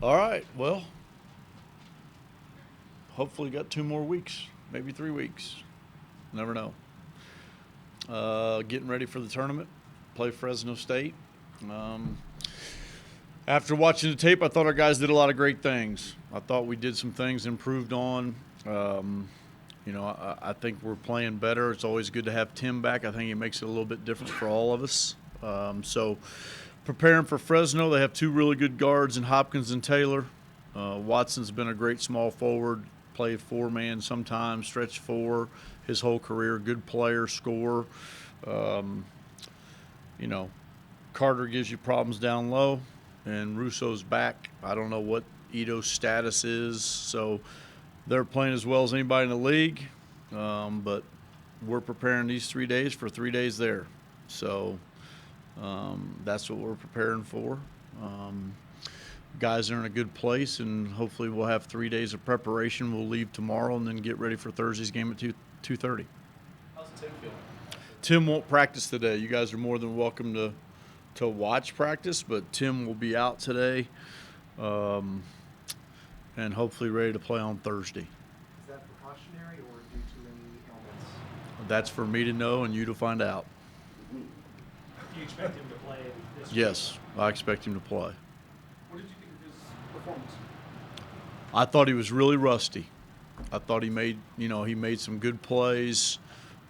All right. Well, hopefully got 2 more weeks, maybe 3 weeks. Never know. Getting ready for the tournament. Play Fresno State. Um, After watching the tape, I thought our guys did a lot of great things. I thought we did some things, improved on. Um, I think we're playing better. It's always good to have Tim back. I think he makes it a little bit different for all of us. So, preparing for Fresno, they have two really good guards in Hopkins and Taylor. Watson's been a great small forward, played four-man sometimes, stretch four his whole career. Good player, scorer. Um, you know, Carter gives you problems down low, and Russo's back. I don't know what Ito's status is, so they're playing as well as anybody in the league. But we're preparing these 3 days for 3 days there. So that's what we're preparing for. Guys are in a good place, and hopefully we'll have 3 days of preparation. We'll leave tomorrow and then get ready for Thursday's game at 2:30. How's Tim feeling? Tim won't practice today. You guys are more than welcome to watch practice, but Tim will be out today, and hopefully ready to play on Thursday. Is that precautionary or due to any ailments? That's for me to know and you to find out. Do you expect him to play this week? Yes, I expect him to play. What did you think of his performance? I thought he was really rusty. I thought he made some good plays.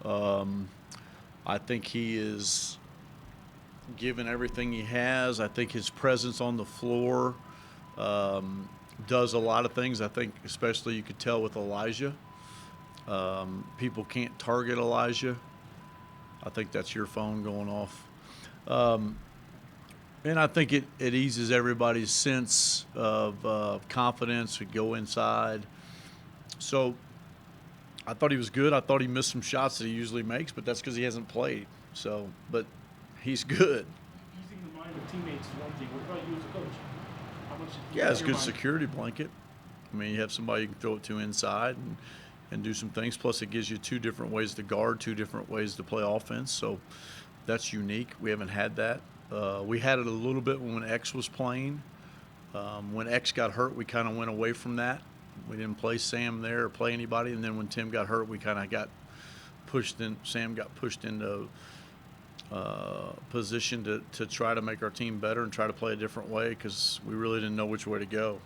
I think he is given everything he has. I think his presence on the floor does a lot of things. I think especially you could tell with Elijah. People can't target Elijah. I think that's your phone going off. And I think it eases everybody's sense of confidence to go inside. So I thought he was good. I thought he missed some shots that he usually makes, but that's because he hasn't played. So, but he's good. Easing the mind of teammates is one thing. What about you as a coach? How much? Yeah, it's a good security blanket. I mean, you have somebody you can throw it to inside and do some things. Plus, it gives you two different ways to guard, two different ways to play offense. So that's unique. We haven't had that. We had it a little bit when X was playing. When X got hurt, we kind of went away from that. We didn't play Sam there or play anybody. And then when Tim got hurt, we kind of got pushed in. Sam got pushed into position to try to make our team better and try to play a different way because we really didn't know which way to go.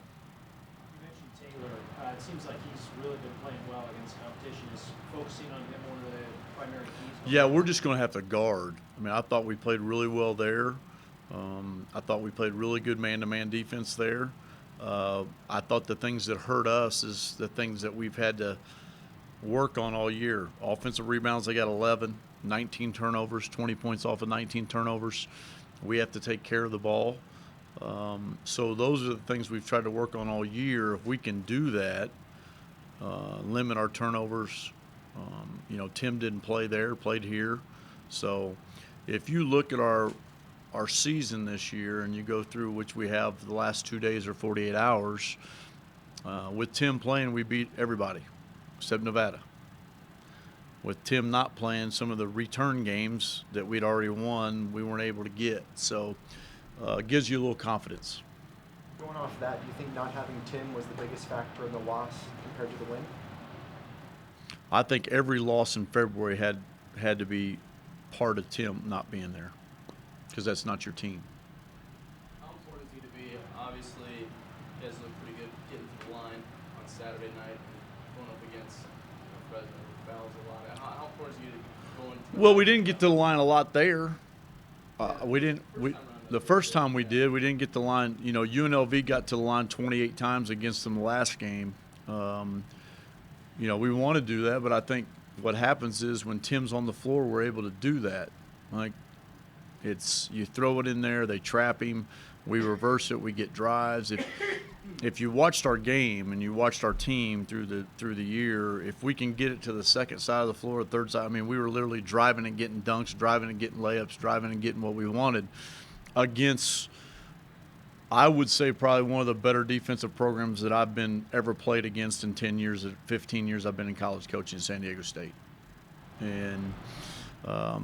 You mentioned Taylor. It seems like he's really been playing well against competition. Is focusing on him one of the primary keys? Yeah, we're just going to have to guard. I mean, I thought we played really well there. I thought we played really good man-to-man defense there. I thought the things that hurt us is the things that we've had to work on all year. Offensive rebounds, they got 11, 19 turnovers, 20 points off of 19 turnovers. We have to take care of the ball. So those are the things we've tried to work on all year. If we can do that, limit our turnovers. Tim didn't play there, played here. So if you look at our season this year and you go through, which we have the last 2 days or 48 hours, with Tim playing, we beat everybody except Nevada. With Tim not playing, some of the return games that we'd already won, we weren't able to get. So it gives you a little confidence. Going off that, do you think not having Tim was the biggest factor in the loss compared to the win? I think every loss in February had to be part of Tim not being there because that's not your team. How important is he to be? Obviously, you guys look pretty good getting to the line on Saturday night and going up against Fresno, who fouls a lot. How important is he to go into Well, we didn't get to the line a lot there. The first time we didn't get to the line. UNLV got to the line 28 times against them last game. We want to do that, but I think what happens is when Tim's on the floor, we're able to do that. Like, you throw it in there, they trap him, we reverse it, we get drives. If you watched our game and you watched our team through the year, if we can get it to the second side of the floor, third side, I mean, we were literally driving and getting dunks, driving and getting layups, driving and getting what we wanted against, I would say, probably one of the better defensive programs that I've been ever played against in 10 years, 15 years I've been in college coaching in San Diego State. And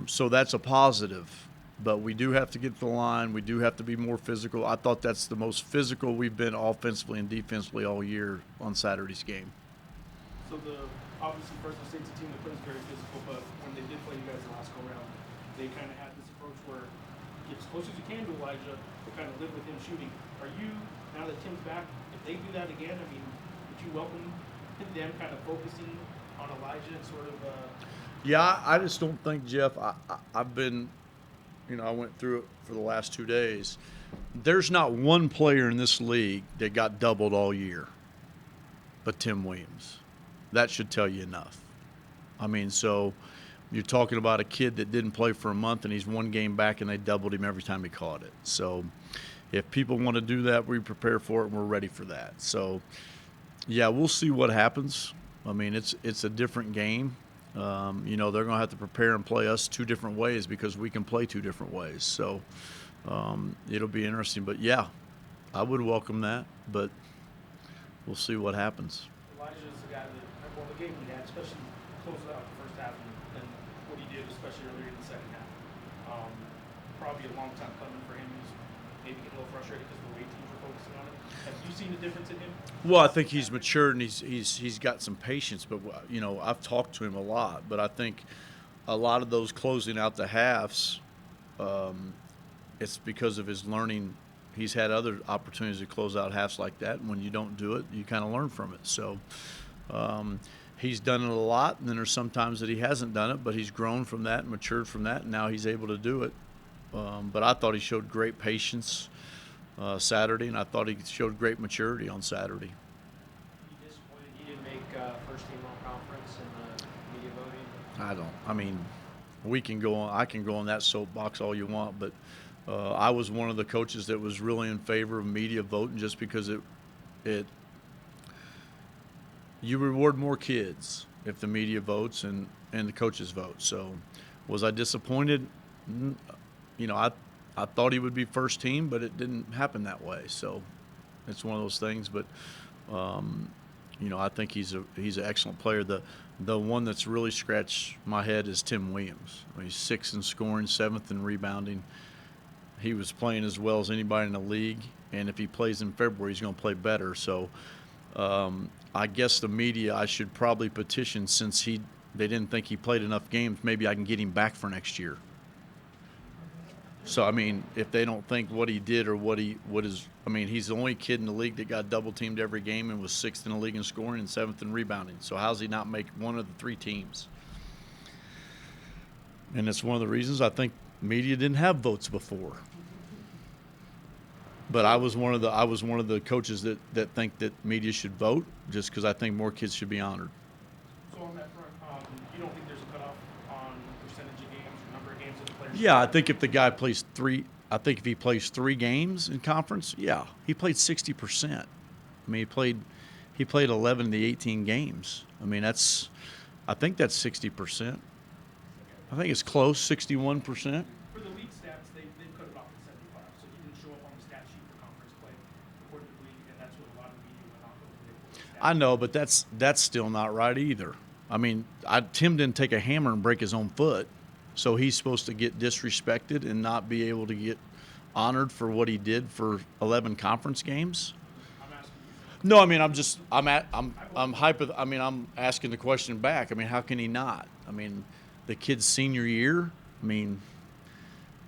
so that's a positive. but we do have to get to the line. We do have to be more physical. I thought that's the most physical we've been offensively and defensively all year on Saturday's game. So obviously Fresno State's a team that plays very physical, but when they did play you guys the last go round, they kind of had this approach where get as close as you can to Elijah, but kind of live with him shooting. Are you, now that Tim's back, if they do that again, I mean, would you welcome them kind of focusing on Elijah and sort of? Yeah, I just don't think, Jeff. I've been, I went through it for the last 2 days. There's not one player in this league that got doubled all year, but Tim Williams. That should tell you enough. I mean, so you're talking about a kid that didn't play for a month and he's one game back and they doubled him every time he caught it. So if people want to do that, we prepare for it and we're ready for that. So, yeah, we'll see what happens. I mean, it's a different game. They're going to have to prepare and play us 2 different ways because we can play 2 different ways. So it'll be interesting. But, yeah, I would welcome that, but we'll see what happens. Elijah is the guy that, well, the game he had, especially closing out the first half and what he did, especially earlier in the second half. Probably a long time coming for him. He's maybe getting a little frustrated because the way teams are focusing on it. Have you seen a difference in him? Well, I think he's matured and he's got some patience. But I've talked to him a lot. But I think a lot of those closing out the halves, it's because of his learning. He's had other opportunities to close out halves like that, and when you don't do it, you kind of learn from it. So he's done it a lot, and then there's some times that he hasn't done it, but he's grown from that and matured from that, and now he's able to do it. But I thought he showed great patience Saturday, and I thought he showed great maturity on Saturday. You disappointed he didn't make first team all conference in the media voting? I can go on that soapbox all you want, but I was one of the coaches that was really in favor of media voting just because you reward more kids if the media votes and the coaches vote. So was I disappointed? I thought he would be first team, but it didn't happen that way. So it's one of those things. But I think he's an excellent player. The one that's really scratched my head is Tim Williams. He's 6th in scoring, 7th in rebounding. He was playing as well as anybody in the league, and if he plays in February, he's going to play better. So I guess the media, I should probably petition since they didn't think he played enough games. Maybe I can get him back for next year. So, I mean, if they don't think what he did or he's the only kid in the league that got double-teamed every game and was 6th in the league in scoring and 7th in rebounding. So how's he not make one of the 3 teams? And it's one of the reasons I think media didn't have votes before. But I was one of the coaches that think that media should vote just because I think more kids should be honored. So on that front, you don't think there's a cutoff on percentage of games or number of games that the players? Yeah, I think if the guy plays 3, if he plays 3 games in conference, yeah, he played 60%. I mean, he played 11 of the 18 games. I mean, I think that's 60%. I think it's close, 61%. For the league stats, they cut it off at 75, so he didn't show up on the stat sheet for conference play according to the league, and that's what a lot of the media went off of when they pulled the stats. I know, but that's still not right either. I mean, Tim didn't take a hammer and break his own foot, so he's supposed to get disrespected and not be able to get honored for what he did for 11 conference games. I'm asking you. No, I mean, I'm asking the question back. I mean, how can he not? I mean, the kid's senior year, I mean,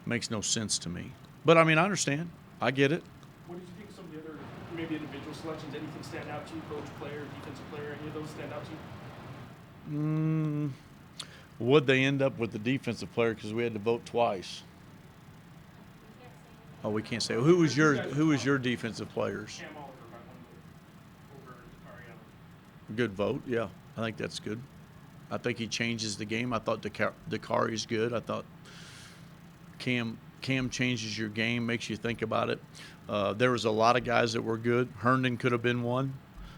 makes no sense to me. But, I mean, I understand. I get it. What did you think of some of the other, maybe individual selections? Anything stand out to you, coach, player, defensive player? Any of those stand out to you? Would they end up with the defensive player because we had to vote twice? Oh, we can't say. Who was your defensive players? Cam Oliver by one vote over Dakariano. Good vote, yeah. I think that's good. I think he changes the game. I thought Dakari's good. I thought Cam changes your game, makes you think about it. There was a lot of guys that were good. Herndon could have been one.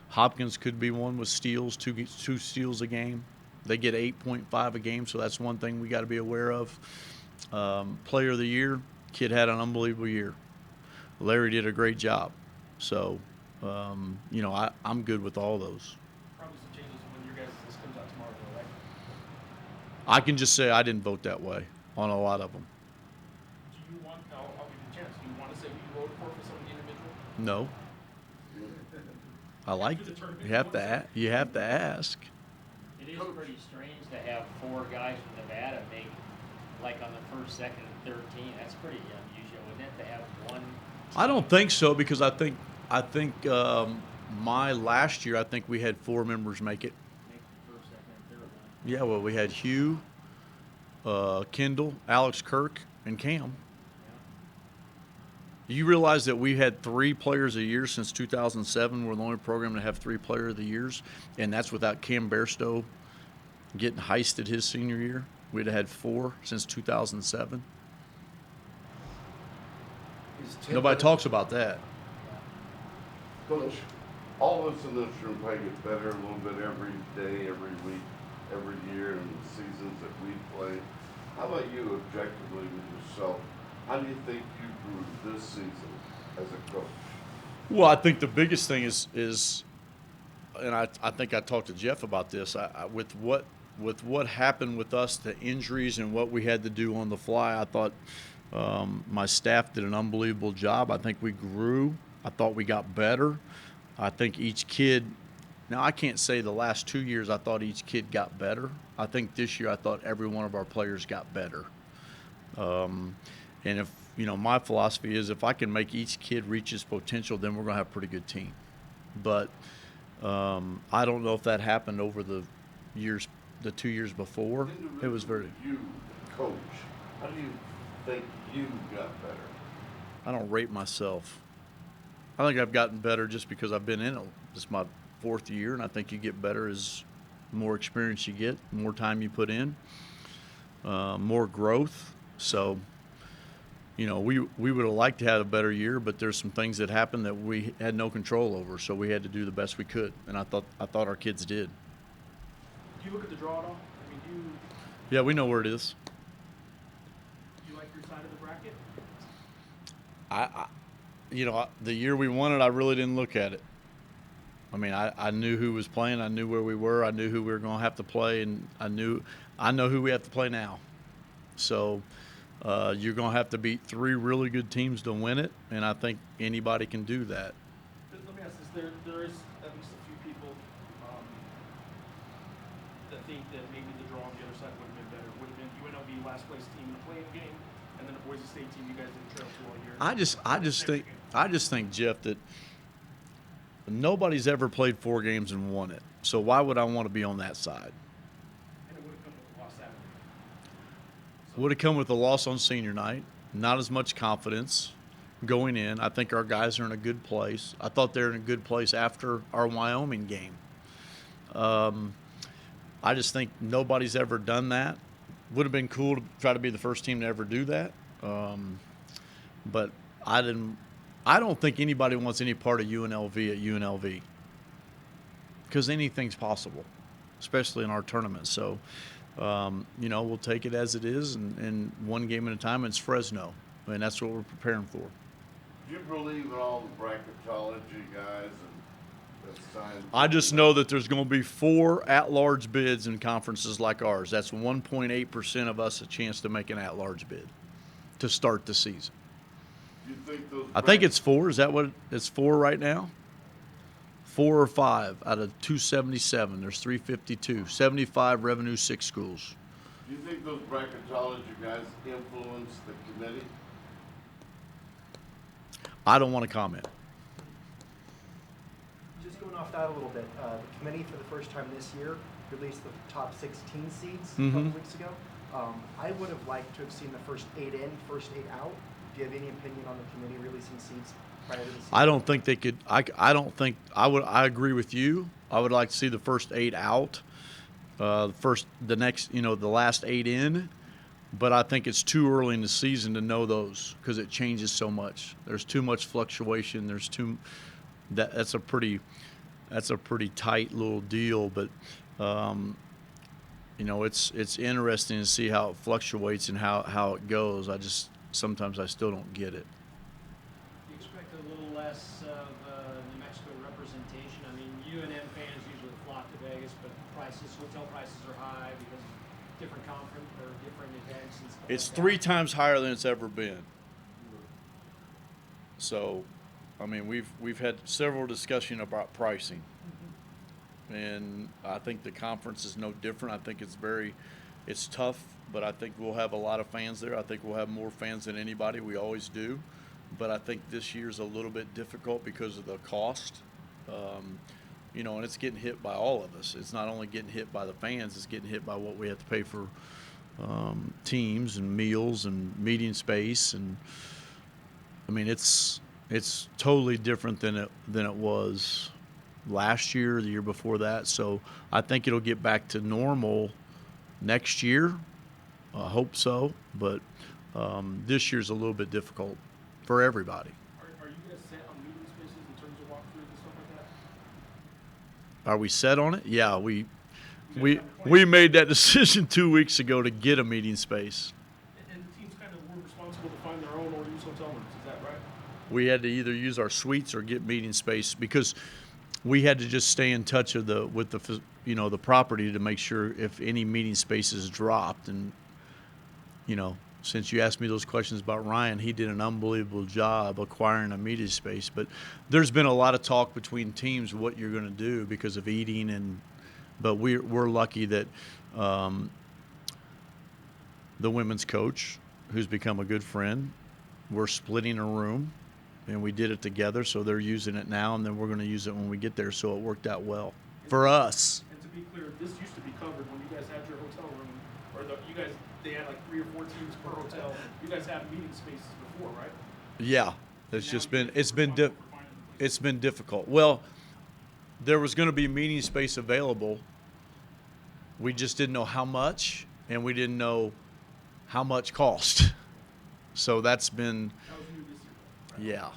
Hopkins could be one with steals, two steals a game. They get 8.5 a game, so that's one thing we got to be aware of. Player of the year, kid had an unbelievable year. Larry did a great job. So, I'm good with all those. Probably some changes when your guys' list comes out tomorrow, though, right? I can just say I didn't vote that way on a lot of them. No. I like it. You have to ask. It is pretty strange to have 4 guys from Nevada make, like on the first, second, and third team. That's pretty unusual, isn't it, to have one team? I don't think so because I think my last year I think we had 4 members make it. Make the first, second, and third one. Yeah, well we had Hugh, Kendall, Alex Kirk, and Cam. You realize that we had 3 players a year since 2007. We're the only program to have 3 player of the years, and that's without Cam Bairstow getting heisted his senior year. We'd have had 4 since 2007. Nobody talks about that. Coach, all of us in this room probably get better a little bit every day, every week, every year in the seasons that we play. How about you objectively with yourself? How do you think you grew this season as a coach? Well, I think the biggest thing is and I think I talked to Jeff about this. With what happened with us, the injuries and what we had to do on the fly, I thought my staff did an unbelievable job. I think we grew. I thought we got better. I think each kid. Now I can't say the last 2 years I thought each kid got better. I think this year I thought every one of our players got better. And if, my philosophy is if I can make each kid reach his potential, then we're going to have a pretty good team. But I don't know if that happened over the 2 years before. It was very. You, coach, how do you think you got better? I don't rate myself. I think I've gotten better just because I've been in it. It's my 4th year, and I think you get better as more experience you get, more time you put in, more growth. So, we would have liked to have a better year, but there's some things that happened that we had no control over, so we had to do the best we could, and I thought our kids did. Do you look at the draw at all? I mean, Yeah, we know where it is. do you like your side of the bracket? The year we won it, I really didn't look at it. I mean, I knew who was playing. I knew where we were. I knew who we were going to have to play, and I know who we have to play now. So you're going to have to beat 3 really good teams to win it, and I think anybody can do that. Let me ask this: there is at least a few people that think that maybe the draw on the other side would have been better. Would have been UNLV last place team in the playing game, and then a Boise State team you guys didn't trail to all year. I just think, Jeff, that nobody's ever played 4 games and won it. So why would I want to be on that side? And it would have come with a loss Saturday. Would have come with a loss on senior night. Not as much confidence going in. I think our guys are in a good place. I thought they were in a good place after our Wyoming game. I just think nobody's ever done that. Would have been cool to try to be the first team to ever do that. But I don't think anybody wants any part of UNLV at UNLV because anything's possible, especially in our tournament. So, we'll take it as it is, and one game at a time. It's Fresno, and that's what we're preparing for. Do you believe in all the bracketology guys and that sign? I just know that there's going to be 4 at-large bids in conferences like ours. That's 1.8% of us a chance to make an at-large bid to start the season. Do you think those? I think it's 4. Is that what it's 4 right now? 4 or 5 out of 277. There's 352. 75 Revenue 6 schools. Do you think those bracketology guys influence the committee? I don't want to comment. Just going off that a little bit, the committee for the first time this year released the top 16 seeds a couple weeks ago. I would have liked to have seen the first 8 in, first 8 out. Do you have any opinion on the committee releasing seeds prior to the season? I don't think they could. I don't think I would. I agree with you. I would like to see the first 8 out. The last 8 in. But I think it's too early in the season to know those because it changes so much. There's too much fluctuation. That's a pretty tight little deal. But it's interesting to see how it fluctuates and how it goes. Sometimes I still don't get it. Do you expect a little less of New Mexico representation? I mean, UNM fans usually flock to Vegas, but hotel prices are high because of different conference or different events and stuff. It's like 3 that. times higher than it's ever been. So, I mean, we've had several discussions about pricing, and I think the conference is no different. I think it's tough, but I think we'll have a lot of fans there. I think we'll have more fans than anybody. We always do, but I think this year's a little bit difficult because of the cost. And it's getting hit by all of us. It's not only getting hit by the fans; it's getting hit by what we have to pay for teams and meals and meeting space, and I mean it's totally different than it was last year, the year before that. So I think it'll get back to normal next year. I hope so, but this year's a little bit difficult for everybody. Are you guys set on meeting spaces in terms of walkthroughs and stuff like that? Are we set on it? Yeah, we You guys have a we plan? made that decision 2 weeks ago to get a meeting space. And the teams kind of were responsible to find their own or use hotel rooms. Is that right? We had to either use our suites or get meeting space because we had to just stay in touch with the property to make sure if any meeting spaces dropped. And since you asked me those questions about Ryan, he did an unbelievable job acquiring a meeting space. But there's been a lot of talk between teams what you're going to do because of eating, but we're lucky that the women's coach, who's become a good friend, we're splitting a room, and we did it together. So they're using it now, and then we're going to use it when we get there. So it worked out well for us. And to be clear, this used to be covered when you guys had your hotel room, or they had like 3 or 4 teams per hotel. You guys had meeting spaces before, right? Yeah, it's Now just you been guys it's are been responsible for finding the places. it's been difficult. Well, there was going to be meeting space available. We just didn't know how much, and we didn't know how much cost. So that's been, That was new this year, right?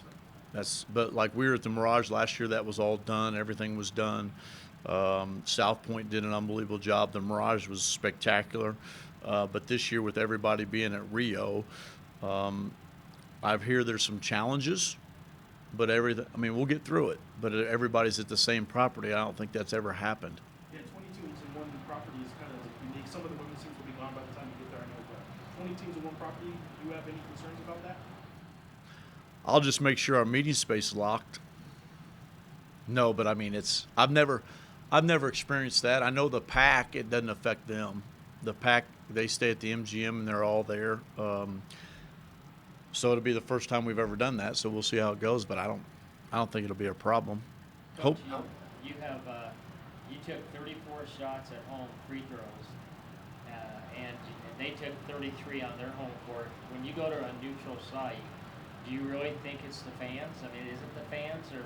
yeah, but like we were at the Mirage last year, that was all done. Everything was done. South Point did an unbelievable job. The Mirage was spectacular. But this year, with everybody being at Rio, I hear there's some challenges, but we'll get through it. But everybody's at the same property. I don't think that's ever happened. Yeah, 20 teams in one property is kind of unique. Some of the women's teams will be gone by the time you get there, I know, but 20 teams in one property, do you have any concerns about that? I'll just make sure our meeting space is locked. No, but I mean, I've never experienced that. I know the pack, it doesn't affect them. The pack, they stay at the MGM and they're all there. So it'll be the first time we've ever done that. So we'll see how it goes, but I don't think it'll be a problem. Coach, Hope. you you took 34 shots at home, free throws, and they took 33 on their home court. When you go to a neutral site, do you really think it's the fans? I mean, is it the fans, or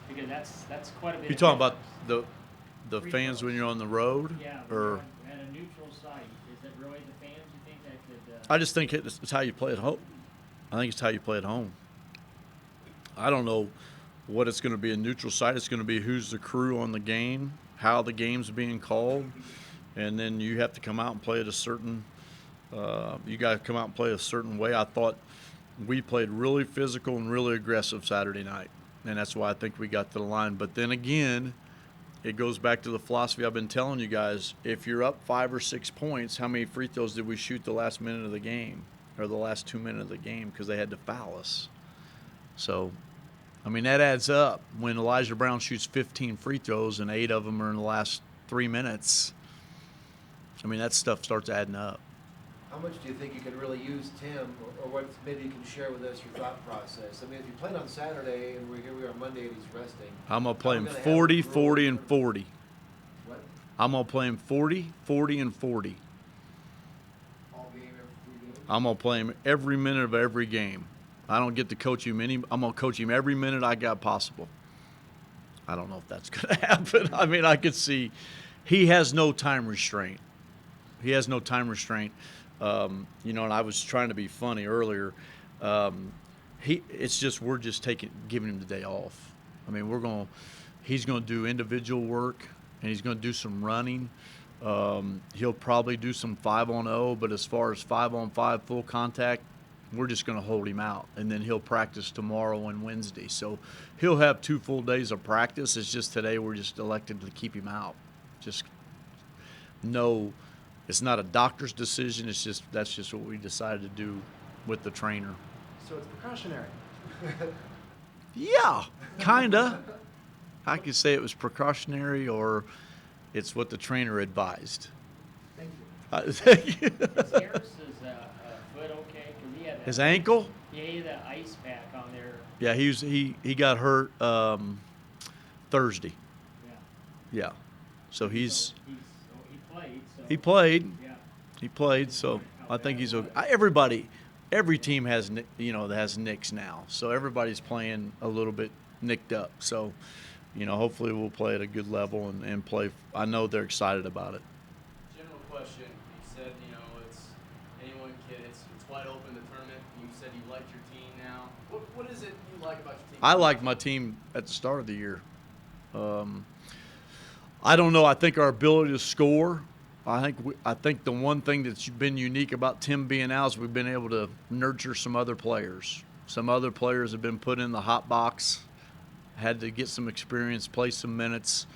because that's quite a bit. You're of talking about difference. the Free fans throws. when you're on the road, Yeah, or at a neutral site, is it really the fans? You think that could? I just think it's how you play at home. I think it's how you play at home. I don't know what it's going to be a neutral site. It's going to be who's the crew on the game, how the game's being called, and then you have to come out and play at a certain. You got to come out and play a certain way. I thought we played really physical and really aggressive Saturday night, and that's why I think we got to the line. But then again, it goes back to the philosophy I've been telling you guys. If you're up 5 or 6 points, how many free throws did we shoot the last minute of the game or the last 2 minutes of the game because they had to foul us? So, I mean, that adds up. When Elijah Brown shoots 15 free throws and 8 of them are in the last 3 minutes, I mean, that stuff starts adding up. How much do you think you can really use Tim, or what maybe you can share with us your thought process? I mean, if you played on Saturday and here we are Monday and he's resting. I'm going to play him How are we gonna have 40, him roll 40, and through? 40. What? I'm going to play him 40, 40, and 40. All game, every 3 games? I'm going to play him every minute of every game. I don't get to coach him I'm going to coach him every minute I got possible. I don't know if that's going to happen. I mean, I could see he has no time restraint. He has no time restraint. And I was trying to be funny earlier. It's just we're just giving him the day off. I mean, he's going to do individual work, and he's going to do some running. He'll probably do some 5-on-0, but as far as 5-on-5 full contact, we're just going to hold him out, and then he'll practice tomorrow and Wednesday. So he'll have 2 full days of practice. It's just today we're just elected to keep him out. It's not a doctor's decision. That's just what we decided to do with the trainer. So it's precautionary. Yeah, kinda. I could say it was precautionary, or it's what the trainer advised. Thank you. Is Harris's foot okay? 'Cause he had His that, ankle? yeah, he had that ice pack on there. Yeah, he got hurt Thursday. Yeah. Yeah, so So he played. So he played. Yeah. He played, so I think he's okay. Every team has that has nicks now, so everybody's playing a little bit nicked up. So, hopefully we'll play at a good level and play. I know they're excited about it. General question. You said, it's anyone can. It's wide open, the tournament. You said you liked your team now. What is it you like about your team? I liked my team at the start of the year. I don't know. I think our ability to score. I think the one thing that's been unique about Tim being out is we've been able to nurture some other players. Some other players have been put in the hot box, had to get some experience, play some minutes.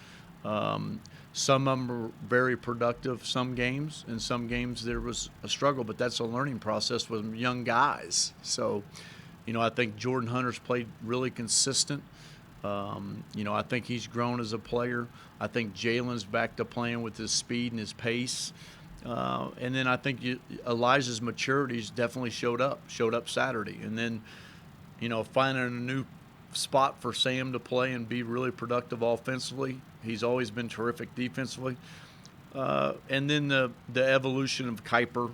Some of them were very productive some games, and some games there was a struggle, but that's a learning process with young guys. So, I think Jordan Hunter's played really consistent. I think he's grown as a player. I think Jalen's back to playing with his speed and his pace. And then I think Elijah's maturity's definitely showed up Saturday. And then, finding a new spot for Sam to play and be really productive offensively. He's always been terrific defensively. And then the evolution of Kuiper,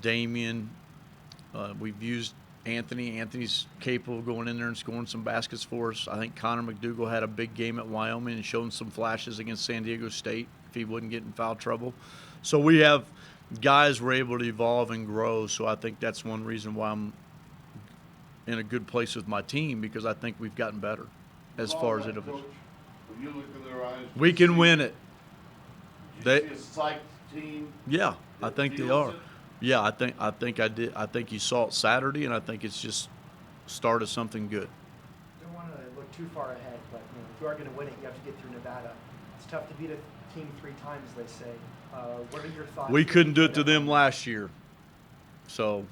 Damian. We've used Anthony. Anthony's capable of going in there and scoring some baskets for us. I think Connor McDougal had a big game at Wyoming and showing some flashes against San Diego State if he wouldn't get in foul trouble. So we have guys we're able to evolve and grow. So I think that's one reason why I'm in a good place with my team, because I think we've gotten better as far as it Coach, evolves. when you look in their eyes, We can win it. You They- see a psyched team. Yeah, I that think they feels are. it? Yeah, I think I did. I think you saw it Saturday, and I think it's just started something good. Don't want to look too far ahead, but if you are going to win it, you have to get through Nevada. It's tough to beat a team 3 times, they say. What are your thoughts? We couldn't do it to them last year, so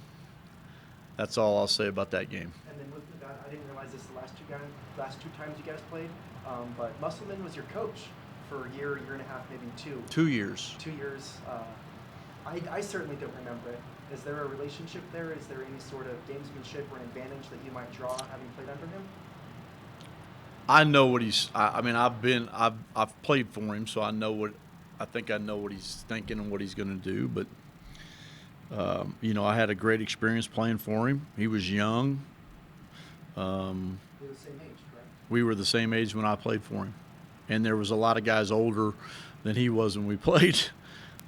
that's all I'll say about that game. And then with Nevada, I didn't realize this the last two times you guys played, but Musselman was your coach for a year and a half, maybe 2. 2 years. 2 years. I certainly don't remember it. Is there a relationship there? Is there any sort of gamesmanship or an advantage that you might draw having played under him? I know what he's. I mean, I've played for him, so I know what. I think I know what he's thinking and what he's going to do. But I had a great experience playing for him. He was young. You're the same age, correct? We were the same age when I played for him, and there was a lot of guys older than he was when we played.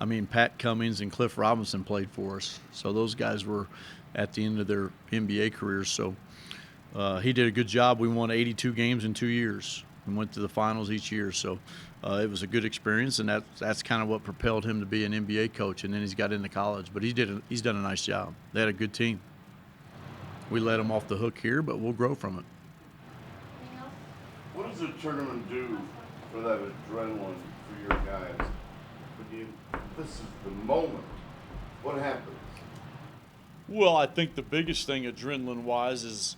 I mean, Pat Cummings and Cliff Robinson played for us, so those guys were at the end of their NBA careers. So he did a good job. We won 82 games in 2 years and went to the finals each year. So it was a good experience, and that's kind of what propelled him to be an NBA coach. And then he's got into college, but he's done a nice job. They had a good team. We let him off the hook here, but we'll grow from it. What does the tournament do for that adrenaline for your guys? This is the moment. What happens? Well, I think the biggest thing adrenaline-wise is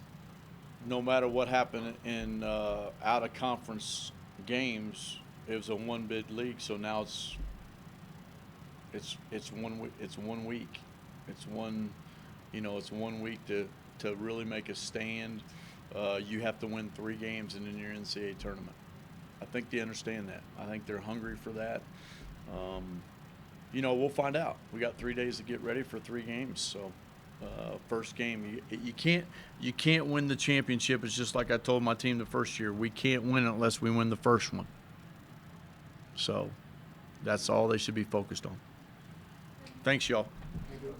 no matter what happened in out-of-conference games, it was a one-bid league. So now it's 1 week. It's 1 week. It's one week to really make a stand. You have to win 3 games and then you're in the NCAA tournament. I think they understand that. I think they're hungry for that. We'll find out. We got 3 days to get ready for 3 games. So, first game, you can't win the championship. It's just like I told my team the first year. We can't win it unless we win the first one. So, that's all they should be focused on. Thanks, y'all. Maybe